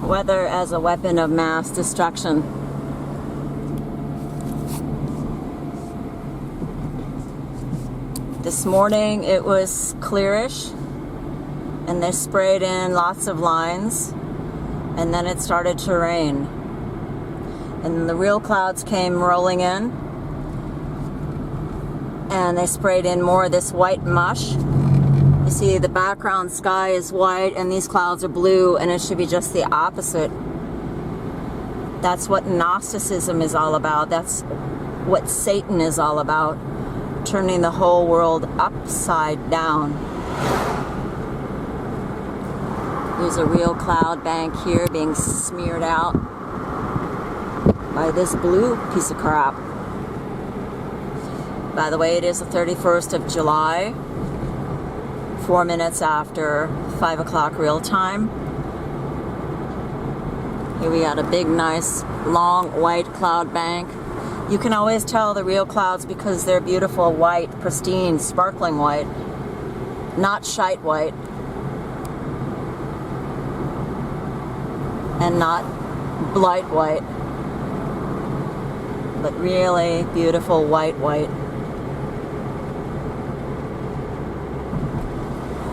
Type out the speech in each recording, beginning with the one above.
weather as a weapon of mass destruction. This morning it was clearish, and they sprayed in lots of lines, and then it started to rain. And the real clouds came rolling in, and they sprayed in more of this white mush. You see the background sky is white and these clouds are blue, and it should be just the opposite. That's what Gnosticism is all about. That's what Satan is all about. Turning the whole world upside down. There's a real cloud bank here being smeared out by this blue piece of crap. By the way, it is the 31st of July, 4 minutes after 5 o'clock real time. Here we got a big, nice, long, white cloud bank. You can always tell the real clouds because they're beautiful, white, pristine, sparkling white, not shite white, and not blight white, but really beautiful white.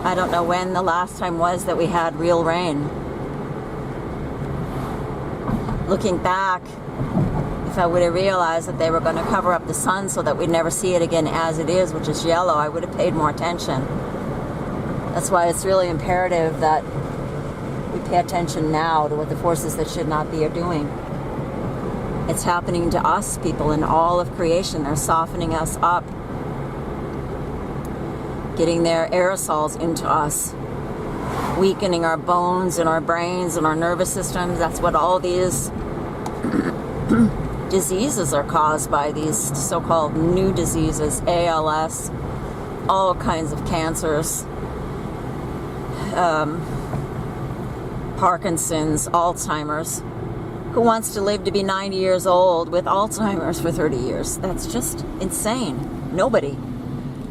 I don't know when the last time was that we had real rain. Looking back, if I would have realized that they were going to cover up the sun so that we'd never see it again as it is, which is yellow, I would have paid more attention. That's why it's really imperative that we pay attention now to what the forces that should not be are doing. It's happening to us, people, in all of creation. They're softening us up, getting their aerosols into us, weakening our bones and our brains and our nervous systems. That's what all these diseases are caused by, these so-called new diseases, ALS, all kinds of cancers, Parkinson's, Alzheimer's. Who wants to live to be 90 years old with Alzheimer's for 30 years? That's just insane. Nobody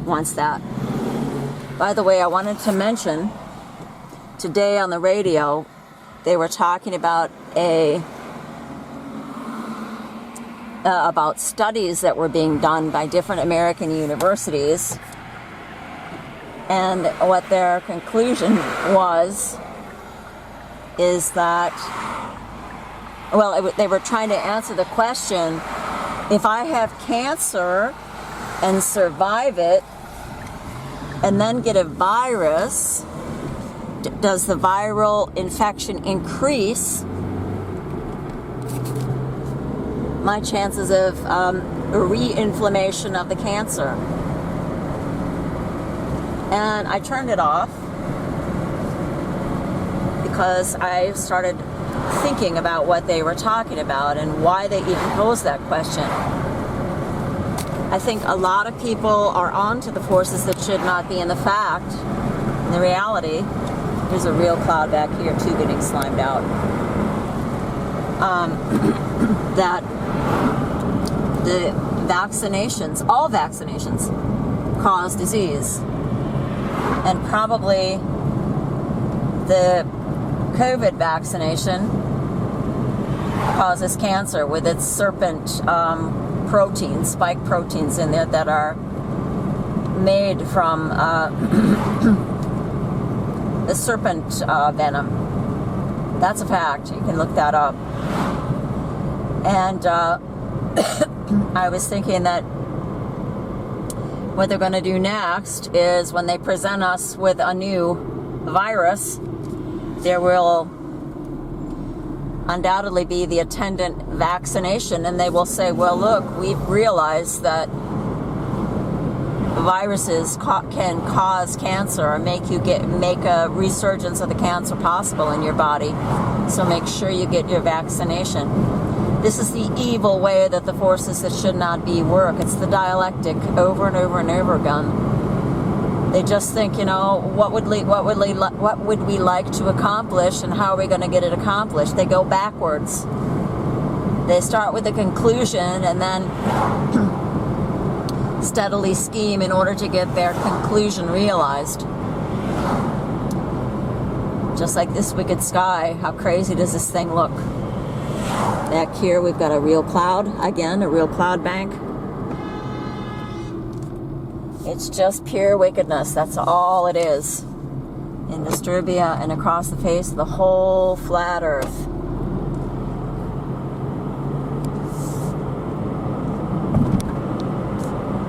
wants that. By the way, I wanted to mention, today on the radio, they were talking about about studies that were being done by different American universities, and what their conclusion is that, well, they were trying to answer the question, if I have cancer and survive it and then get a virus, does the viral infection increase my chances of re-inflammation of the cancer? And I turned it off because I started thinking about what they were talking about and why they even posed that question. I think a lot of people are onto the forces that should not be, in the fact, in the reality. There's a real cloud back here too getting slimed out. That the vaccinations, all vaccinations, cause disease. And probably the COVID vaccination causes cancer with its serpent proteins, spike proteins in there that are made from the serpent venom. That's a fact. You can look that up. And I was thinking that what they're going to do next is, when they present us with a new virus, there will undoubtedly be the attendant vaccination, and they will say, well, look, we've realized that viruses can cause cancer or make a resurgence of the cancer possible in your body, so make sure you get your vaccination. This is the evil way that the forces that should not be work. It's the dialectic over and over and over again. They just think, what would we like to accomplish, and how are we going to get it accomplished? They go backwards. They start with the conclusion and then steadily scheme in order to get their conclusion realized. Just like this wicked sky. How crazy does this thing look? Back here we've got a real cloud. Again, a real cloud bank. It's just pure wickedness. That's all it is. In Disturbia and across the face of the whole flat earth.